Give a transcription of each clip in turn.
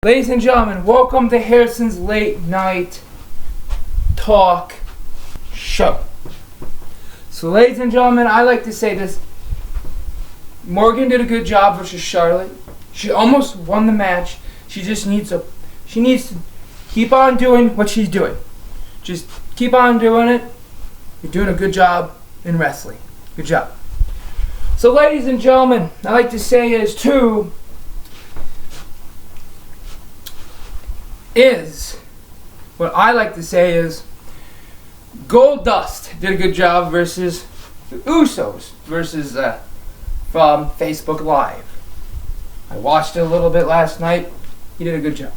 Ladies and gentlemen, welcome to Harrison's Late Night Talk Show. So, ladies and gentlemen, I like to say this. Morgan did a good job versus Charlotte. She almost won the match. She needs to keep on doing what she's doing. Just keep on doing it. You're doing a good job in wrestling. Good job. So, ladies and gentlemen, I like to say what I like to say is Goldust did a good job versus the Usos versus from Facebook Live. I watched it a little bit last night. He did a good job.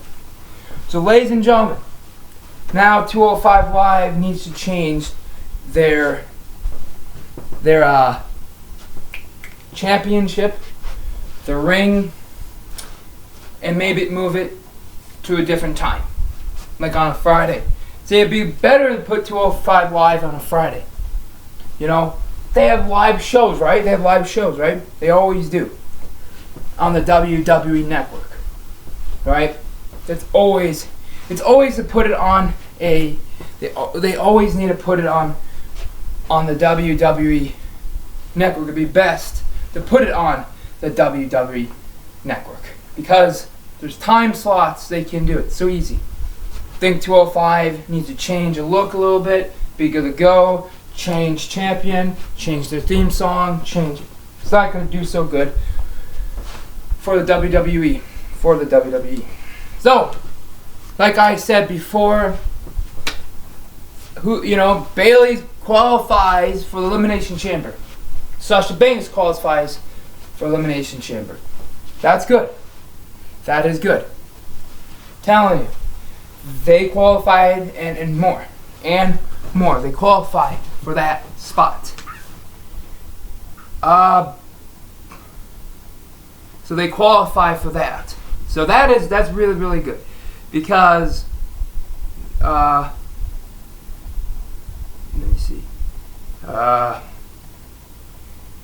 So, ladies and gentlemen, now 205 Live needs to change their championship, the ring, and maybe move it to a different time, like on a Friday. See, it'd be better to put 205 Live on a Friday. You know, they have live shows, right? They always do. On the WWE Network, right? It's always to put it on they always need to put it on the WWE Network. It'd be best to put it on the WWE Network because there's time slots they can do it. So easy. I think 205 needs to change a look a little bit. Be good to go. Change champion. Change their theme song. Change it. It's not going to do so good for the WWE. So, like I said before, Bayley qualifies for the Elimination Chamber. Sasha Banks qualifies for Elimination Chamber. That's good. That is good. Telling you, they qualified and more. They qualified for that spot. So they qualify for that. So that's really, really good. Because let me see.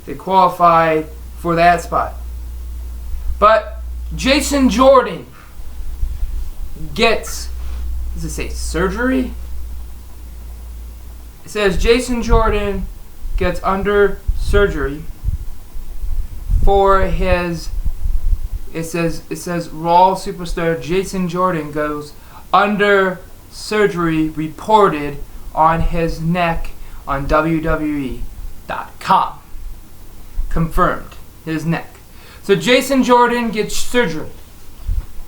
They qualified for that spot. But Jason Jordan gets, does it say surgery? It says Jason Jordan gets under surgery for his, it says Raw superstar Jason Jordan goes under surgery reported on his neck on WWE.com. Confirmed. His neck. So Jason Jordan gets surgery.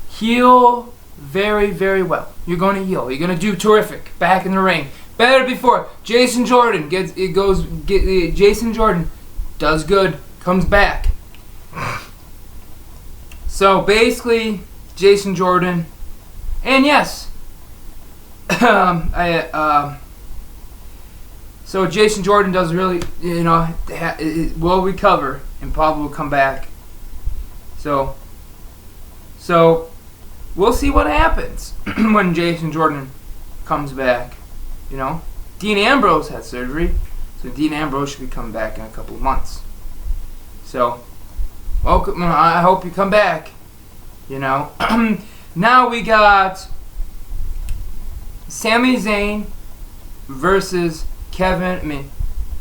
Heal very, very well. You're going to heal. You're going to do terrific. Back in the ring. Better before. Jason Jordan Jason Jordan does good. Comes back. So basically, Jason Jordan, and yes, so Jason Jordan does really, will recover and probably will come back. So we'll see what happens when Jason Jordan comes back. Dean Ambrose had surgery, so Dean Ambrose should be coming back in a couple of months. So, welcome. I hope you come back. Now we got Sami Zayn versus Sami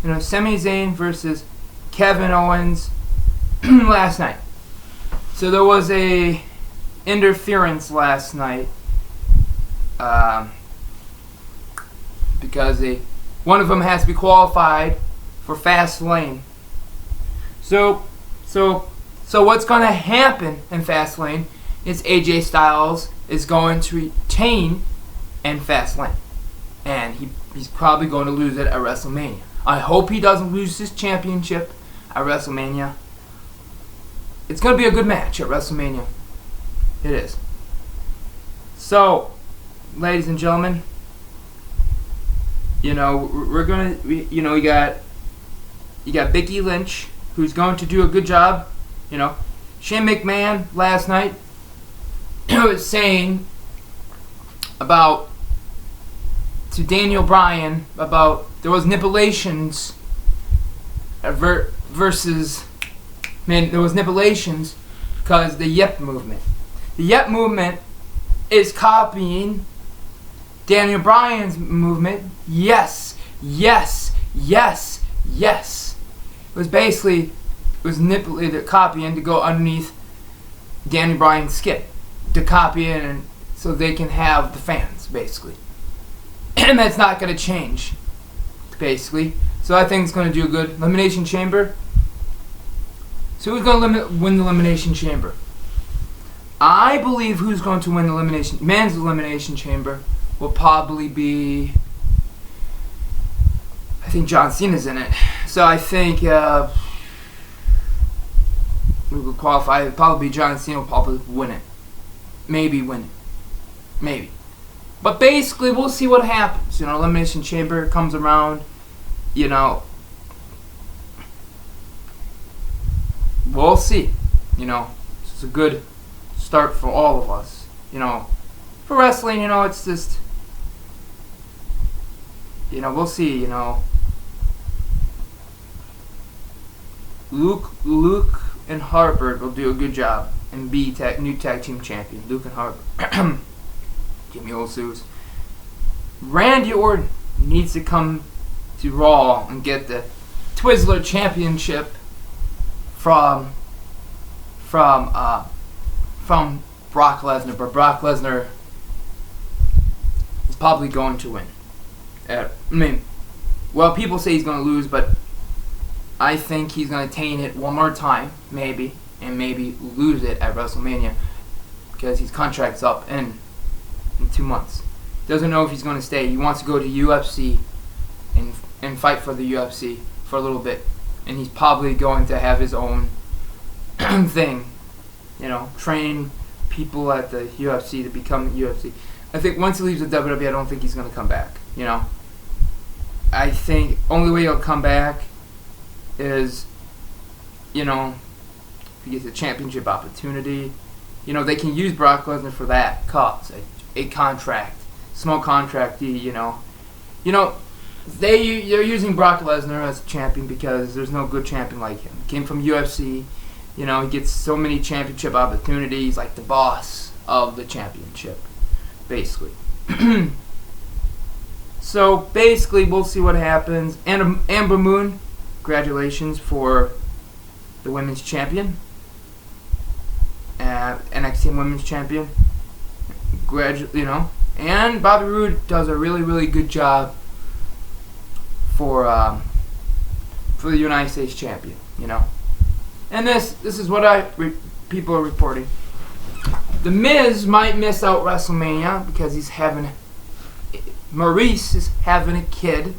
Zayn versus Kevin Owens last night. So there was a interference last night because one of them has to be qualified for Fastlane. So what's going to happen in Fastlane is AJ Styles is going to retain in Fastlane, and he's probably going to lose it at WrestleMania. I hope he doesn't lose his championship at WrestleMania. It's going to be a good match at WrestleMania. It is. So, ladies and gentlemen, you got Becky Lynch, who's going to do a good job. Shane McMahon last night was saying to Daniel Bryan about there was manipulations versus there was manipulations because the Yep movement. The Yep movement is copying Daniel Bryan's movement. Yes, yes, yes, yes. It was basically manipulated, copying to go underneath Daniel Bryan's skin, to copy it, and so they can have the fans, basically. And that's not going to change, basically. So I think it's going to do good. Elimination Chamber. So who's going to win the Elimination Chamber? I believe who's going to win the men's Elimination Chamber will probably be, I think John Cena's in it. So I think we will qualify. It'll probably be John Cena will probably win it. Maybe win it. Maybe. But basically, we'll see what happens. Elimination Chamber comes around. We'll see. It's a good start for all of us. For wrestling, it's just, we'll see. Luke and Harper will do a good job and be new tag team champion. Luke and Harper. Jimmy Usos. Randy Orton needs to come to Raw and get the Twizzler Championship from Brock Lesnar, but Brock Lesnar is probably going to win. People say he's going to lose, but I think he's going to attain it one more time, maybe, and maybe lose it at WrestleMania because his contract's up in 2 months. Doesn't know if he's going to stay. He wants to go to UFC and fight for the UFC for a little bit, and he's probably going to have his own thing, train people at the UFC to become the UFC. I think once he leaves the WWE, I don't think he's going to come back. I think only way he'll come back is, if he gets a championship opportunity. They can use Brock Lesnar for that cause, a contract, small contract. They're using Brock Lesnar as a champion because there's no good champion like him. Came from UFC. He gets so many championship opportunities, like the boss of the championship, basically. So, basically, we'll see what happens. And Amber Moon, congratulations for the women's champion. NXT Women's Champion. And Bobby Roode does a really, really good job for the United States champion, And this is what people are reporting. The Miz might miss out WrestleMania because Maurice is having a kid.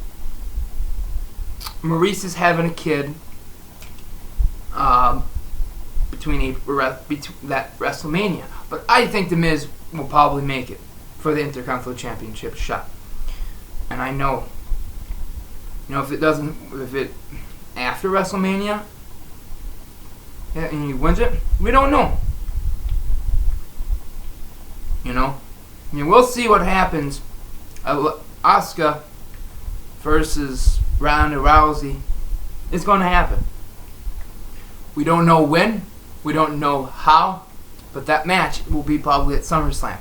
Between that WrestleMania. But I think The Miz will probably make it for the Intercontinental Championship shot. And I know, if it after WrestleMania, and he wins it, we don't know. We'll see what happens. Asuka versus Ronda Rousey. It's going to happen. We don't know when. We don't know how. But that match will be probably at SummerSlam.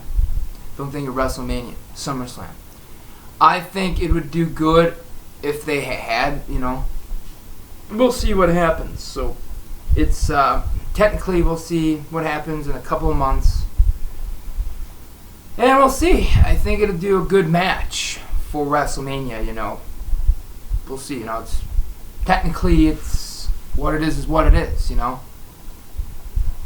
Don't think of WrestleMania. SummerSlam. I think it would do good if they had, We'll see what happens. So, it's, technically we'll see what happens in a couple of months. And we'll see. I think it'll do a good match for WrestleMania, We'll see, technically it's what it is what it is,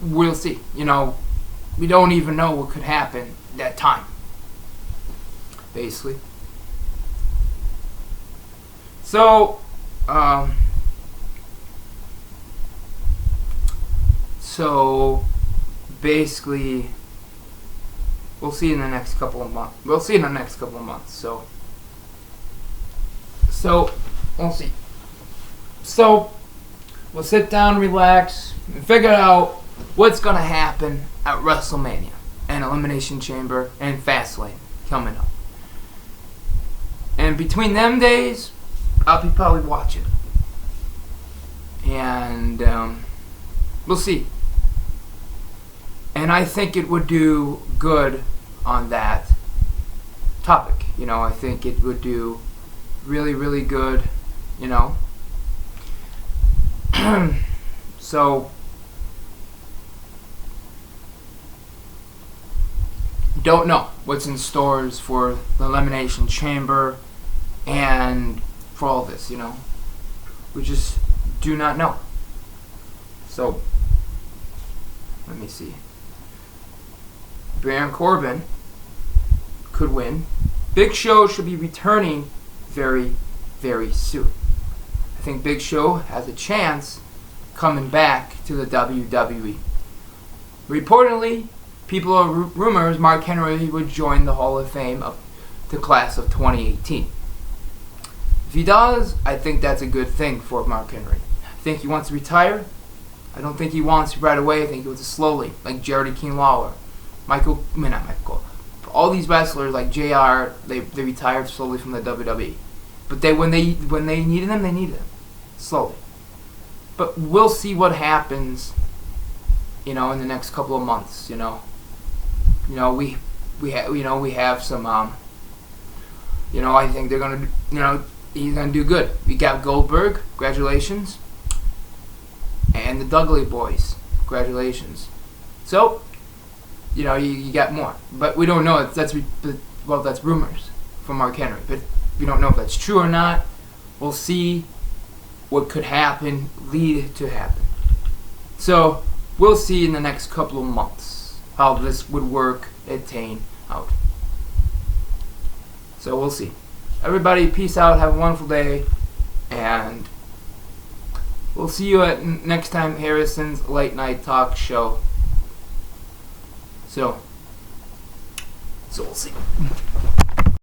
We'll see, we don't even know what could happen that time, basically. So, basically, we'll see in the next couple of months. So, we'll see. So, we'll sit down, relax, and figure out what's going to happen at WrestleMania and Elimination Chamber and Fastlane coming up. And between them days, I'll be probably watching. And we'll see. And I think it would do good on that topic. You know, I think it would do really, really good, you know. So, don't know what's in stores for the Elimination Chamber and for all this, you know. We just do not know. So, let me see. Baron Corbin could win. Big Show should be returning very, very soon. I think Big Show has a chance coming back to the WWE. Reportedly, people are rumors Mark Henry would join the Hall of Fame of the class of 2018. If he does, I think that's a good thing for Mark Henry. I think he wants to retire. I don't think he wants to right away. I think he wants to slowly, like Jared King Lawler, not Michael. All these wrestlers like JR, they retired slowly from the WWE. But when they needed them, they needed them slowly. But we'll see what happens, you know, in the next couple of months. You know, we have some. You know, I think they're gonna. You know, he's gonna do good. We got Goldberg, congratulations, and the Dudley Boys, congratulations. So, you know, you got more, but we don't know. That's rumors from Mark Henry, but we don't know if that's true or not. We'll see what could happen, lead to happen. So we'll see in the next couple of months how this would work, attain out. So we'll see. Everybody, peace out. Have a wonderful day, and we'll see you at next time Harrison's Late Night Talk Show. So we'll see.